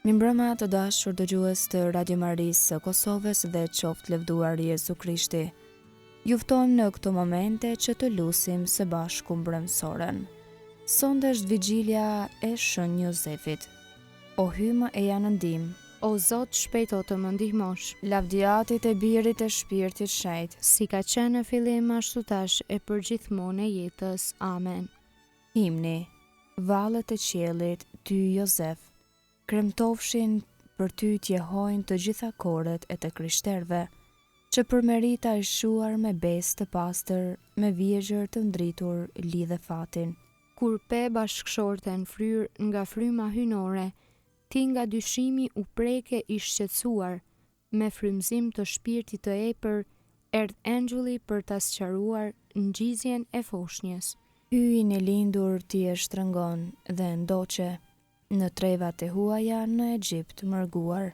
Mirëmbrëma të dashur dëgjues të Radio Marisë së Kosovës dhe qoftë lëvduar Jezu Krishti. Ju ftojmë në këto momente që të lusim së bashku mbrëmsoren. Sonde është vigjilja e Shën Jozefit. O hymë e janë ndim, O Zot, shpejto të më ndihmosh. lavdiatit e Birit e Shpirtit Shenjtë, Si ka qenë në fillim ashtu tash e përgjithmonë e jetës. Amen. himni, valët e qiellit, ty Jozef, kremtofshin për ty t'jehojnë të gjitha korët e të krishterëve, që për merita e shuar me besë të pastër, me vjegjër të ndritur lidhe fatin. Kur pe bashkëshorten fryr nga fryma hynore, ti nga dyshimi u preke i shqetësuar, me frymëzim të shpirtit të epër, erdh engjulli për ta sqaruar ngjizjen e foshnjës. Hyin e lindur ti e shtrëngon dhe ndoqe, në trevat e huaja në Egjipt mërguar.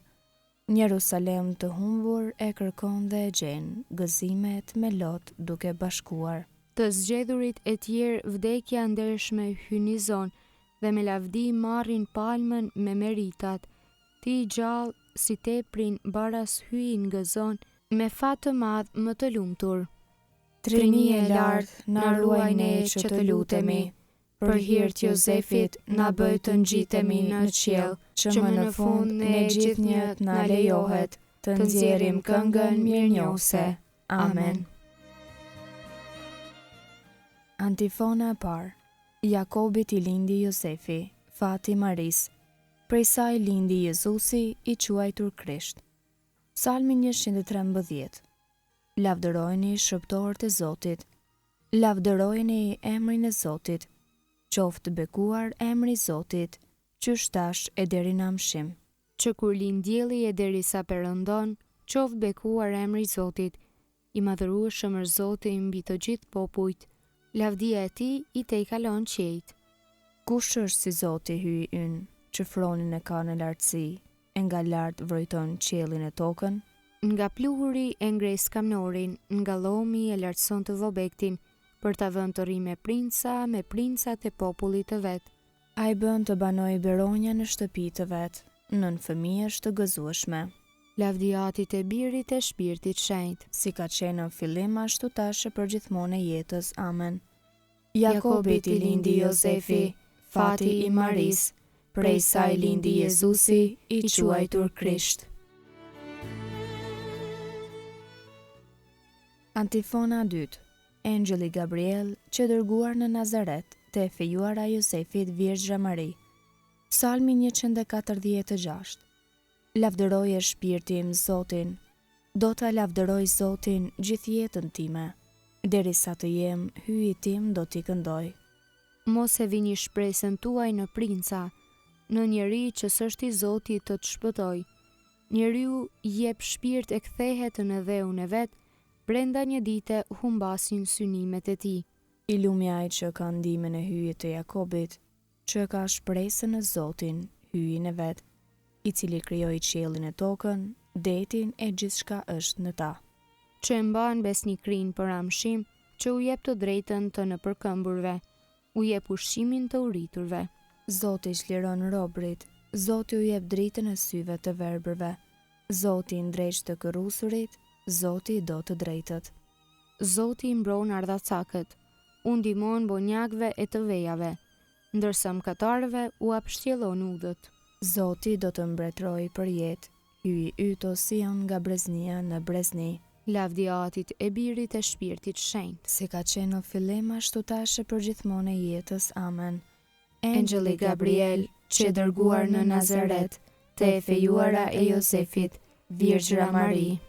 Në Jerusalem të humbur e kërkon dhe e gjen, gëzimet me Lot duke bashkuar. Të zgjedhurit e tjerë vdekja ndershme hynizon dhe me lavdi marrin palmën me meritat. Ti i gjallë si teprin baras hyin gëzon, me fat të madh më të lumtur. Trini e lartë na ruaj ne që të lutemi, për hir të Jozefit na bëj të ngjitemi në qiell, që më në fund ne gjithnjët na lejohet të nxjerrim këngën mirënjohëse. Amen. Antifona e parë. Jakobit i lindi Jozefi, fati Maris. Prej saj lindi Jezusi i quajtur Krisht. Psalmi 113. Lavdërojeni shërbëtorët e Zotit. Lavdërojeni emrin e Zotit. Qoftë bekuar emri i Zotit, qysh tash e deri në amshim. Që kur lind dielli e derisa perëndon, qoftë bekuar emri i Zotit, i madhërueshëm është Zoti mbi të gjithë popujt. Lavdia e tij i te i kalon qejt. Kush është si Zoti hyj ynë, që fronin e ka në lartësi, e nga lartë vrojton qiellin e tokën? Nga pluhuri e ngres kamnorin, nga llomi e lartëson të vobektin, për ta vënë të ri me princat e popullit të vet. Ai bën të banoj beronja në shtëpi të vet, nën fëmijësh të gëzueshme. Lavdiatit e Birit e Shpirtit Shenjtë, Si ka qenë në fillim ashtu tash e përgjithmonë e jetës. Amen. Jakobit i lindi Jozefi, fati i Maris, prej saj lindi Jezusi i quajtur Krisht. Antifona 2. Engjëlli Gabriel që dërguar në Nazaret, te e fejuara Josefit Virgjra Mari. Psalmi 146. Lavdëroje shpirti im Zotin, do ta lavdëroj Zotin gjithë jetën time, derisa të jem hyji tim do t'i këndoj. mos e vini shpresën tuaj në princa, në njeri që s'është i Zotit të shpëtoj. Njeriu jep shpirt e kthehet në dheun e vet, brenda një dite humbasin synimet e tij. I lumi ai që ka ndihmën e hyjit të Jakobit, që ka shpresën në Zotin, hyjin e vet, i cili krijoi qiellin e tokën, detin e gjithçka është në ta. Që e mban besnikrin për amshim, që u jep të drejtën të nëpërkëmburve, u jep ushqimin të uriturve. Zoti çliron robrit, Zoti u jep dritën e syve të verbërve, Zoti i ndreq të kërrusurit, Zoti i do të drejtët. Zoti i mbron ardhacakët, u ndihmon bonjakëve e të vejave, ndërsa mëkatarëve u apshtjellon udhët. Zoti do të mbretroj për jetë, hyji yt o Sion nga breznia në brezni. Lavdiatit e Birit e Shpirtit Shenjtë, Si ka qenë në fillim ashtu tash e përgjithmonë e jetës. Amen. Engjëlli Gabriel, që e dërguar në Nazaret, te e fejuara e Jozefit, Virgjra Mari.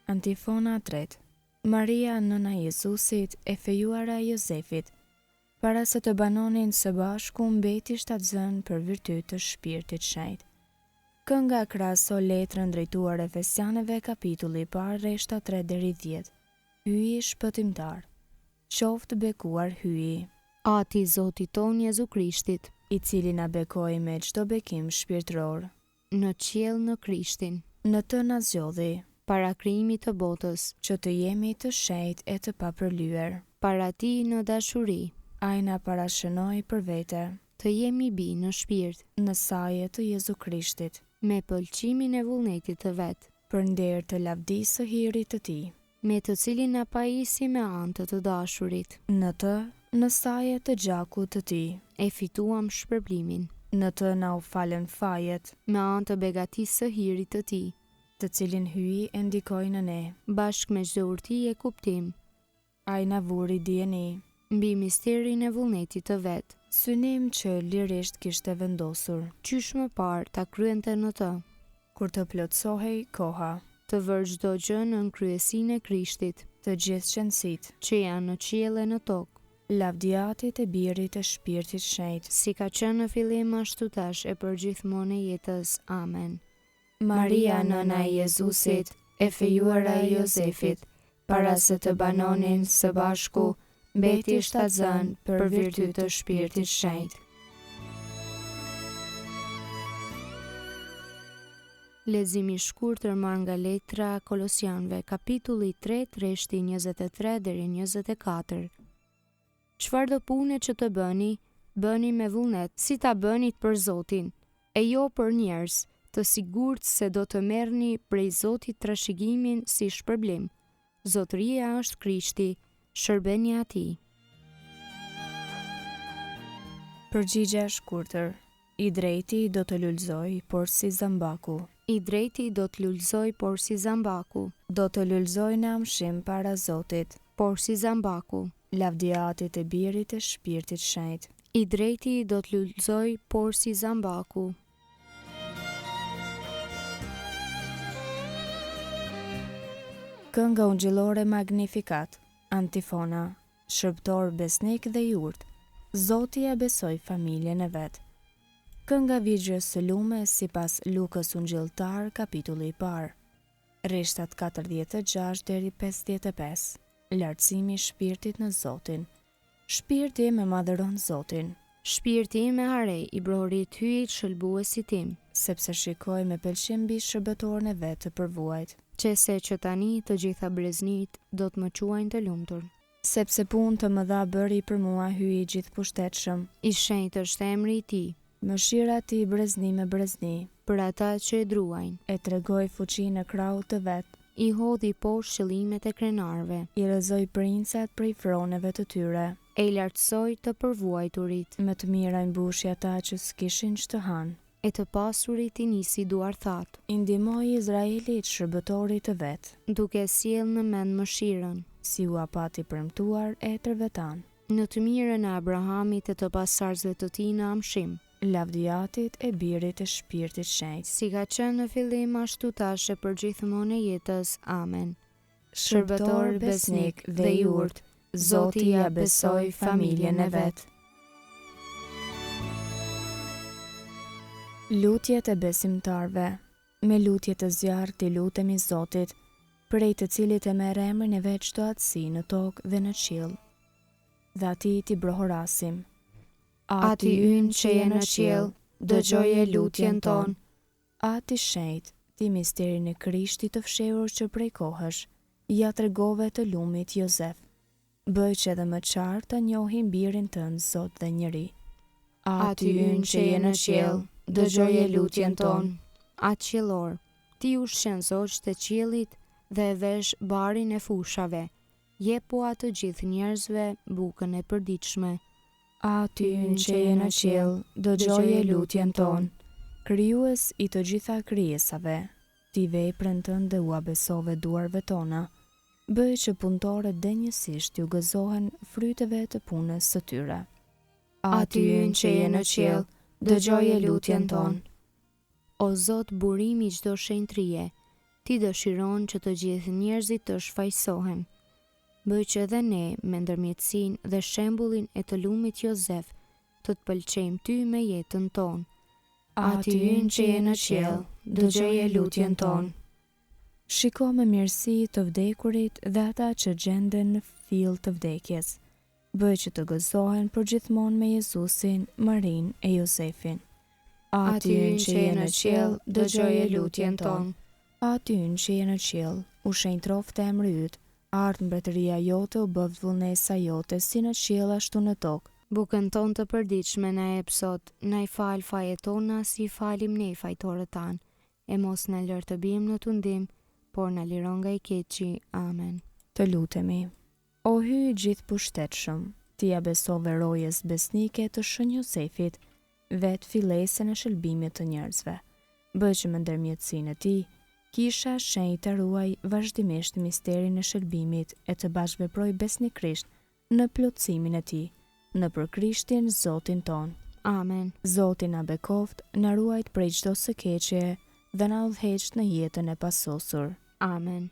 Antifona 3. Maria nëna Jezusit e fejuara e Jozefit, para se të banonin së bashku mbeti shtatzën për virtyt të Shpirtit Shenjtë. Kënga kraso letrën drejtuar Efesianëve kapitulli parë rreshta 3 deri 10. Hyji shpëtimtar. Qoftë bekuar hyji, Ati Zotit ton Jezu Krishtit, i cili na bekoi me çdo bekim shpirtëror. në qiell në Krishtin, Në të na zgjodhi, para krijimit të botës, që të jemi të shenjtë e të papërlyer. para ti në dashuri, ai na parashënoi për vete, të jemi bi në shpirt, në saje të Jezu Krishtit, me pëlqimin e vullnetit të vet, për nder të lavdisë së hirit të tij, me të cilin na pajisi me anë të dashurit. në të, në saje të gjakut të tij, E fituam shpërblimin, në të na u falën fajet, me anë të begatisë së hirit të tij, të cilin hyi e ndikoi në ne, bashkë me çdo urti e kuptim, ai na vuri dieni, mbi misterin e vullnetit të vet, synim që lirisht kishte vendosur, qysh më parë ta kryente në të, kur të plotësohej koha, të vërë çdo gjë në kryesinë e Krishtit, të gjithë qëndësit, që janë në qiell e në tokë, lavdiatit e birit e shpirtit shenjtë, si ka qenë në fillim ashtu tash e për gjithmonë e jetës. Amen. Maria nëna e Jezusit, e fejuara e Jozefit, para se të banonin së bashku, mbeti shtatzën për virtyt të shpirtit shenjtë. Leximi i shkurtër marrë nga letra Kolosianëve, kapitulli 3, rreshti 23 deri 24. Çfarë do pune që të bëni, bëni me vullnet, si ta bëni për Zotin, e jo për njerëz, të sigurt se do të merrni prej Zotit trashëgimin si shpërblim. Zotëria është Krishti, shërbeni atij. Përgjigje e shkurtër. I drejti do të lulëzoj, por si zambaku. I drejti do të lulëzoj, por si zambaku, Do të lulëzoj në amshim para Zotit, por si zambaku. lavdiatit e birit e shpirtit shenjtë. I drejti do të lulëzoj, por si zambaku. Kënga ungjillore Magnificat, antifona, shërbëtor besnik dhe i urtë, Zoti ja besoi familjen e vet. Kënga Vigjës së lume sipas Lukës ungjilltar, kapitulli i parë. Rreshtat 46 deri 55. Lartësimi i shpirtit në Zotin. Shpirti im e madhëron Zotin, Shpirti im e harej i brorit hyjit shëlbuesit tim, sepse shikoj me pëlqim mbi shërbëtorën e vet të përvuajt, qese që tani të gjitha breznit do të më quajnë të lumtur. sepse punë të mëdha bëri për mua hyi i gjithëpushtetshëm. I shenjtë është emri i tij, Mëshira ti brezni me brezni, për ata që e druajnë. e tregoj fuqinë e krahut të vet, I hodhi poshtë qëllimet e krenarëve, i rrezoi princat prej froneve të tyre, e i lartësoi të përvuajturit, me të mira i mbushi ata që s'kishin ç'të hanë. e të pasurit i nisi duar thatë, I ndihmoi Izraelit shërbëtorit të vet, duke sjellë në mend mëshirën, si u apati premtuar etërve tanë, në të mirën e Abrahamit e të pasardhësve të tij në amshim, lavdiatit e birit e shpirtit shenjtë. si ka qenë në fillim ashtu tash e për gjithmonë e jetës. Amen. Shërbëtor besnik dhe i urtë, Zoti ja besoi familjen e vet. Lutjet e besimtarve. Me lutje të zjarrt i lutemi Zotit, prej të cilit e merr emrin e vet çdo atësi në tokë dhe në qiell. Dhe atij ti brohorasim. Ati ynë që je në qiell, dëgjoje lutjen tonë. Ati shenjtë, ti misterin e Krishtit të fshehur që prej kohësh, ja tregove të lumit Jozef. Bëj që edhe më qartë ta njohim birin tënd, Zot dhe njeri. Ati ynë që je në qiell, dëgjoje lutjen tonë. Atë qiellor, ti u shqenzosh të qiellit dhe e vesh barin e fushave. Jepu atë gjithë njerëzve bukën e përditshme. Aty ynë që je në qiell, dëgjoje lutjen tonë. Krijues i të gjitha krijesave, ti veprën tënde u abesove duarve tona. Bëj që punëtorët denjësisht ju gëzohen fryteve të punës së tyre. Aty ynë që je në qiell, dëgjoje lutjen tonë. O Zot, burimi i çdo shenjtërie, ti dëshiron që të gjithë njerëzit të shfaqsohen. Bëj që edhe ne, me ndërmjetësinë dhe shembullin e të lumit Jozef, të pëlqejmë ty me jetën tonë. Aty ynë që je në qiell, dëgjoje lutjen tonë. Shiko me mirësi të vdekurit dhe ata që gjenden në fill të vdekjes. Bëj që të gëzohen përgjithmonë me Jezusin, Marin e Jozefin. Aty ynë që je në qiell, dëgjoje lutjen tonë. Aty ynë që je në qiell, u shenjtroft emri yt, Ardh mbretëria jote, u bëft vullnesa jote, si në qiell ashtu në tokë. Bukën tonë të përditshme na jep sot, na i fal fajet tona si i falim ne fajtorët tanë, e mos na lër të bijmë në tundim, por na liron nga i keqi. Amen. Të lutemi. O hy i gjithë pushtetshëm, ti ja besove rojes besnike të Shën Josefit, vetë fillesen e shëlbimit të njerëzve. Bëj që me ndërmjetësinë e tij, kisha shenjtë të ruaj vazhdimisht misterin e shëlbimit e të bashkëveproj besnikrisht në plotësimin e tij, nëpër Krishtin Zotin ton. Amen. Zoti na bekoft, na ruajt prej çdo së keqje dhe na udhëheq në jetën e pasosur. Amen.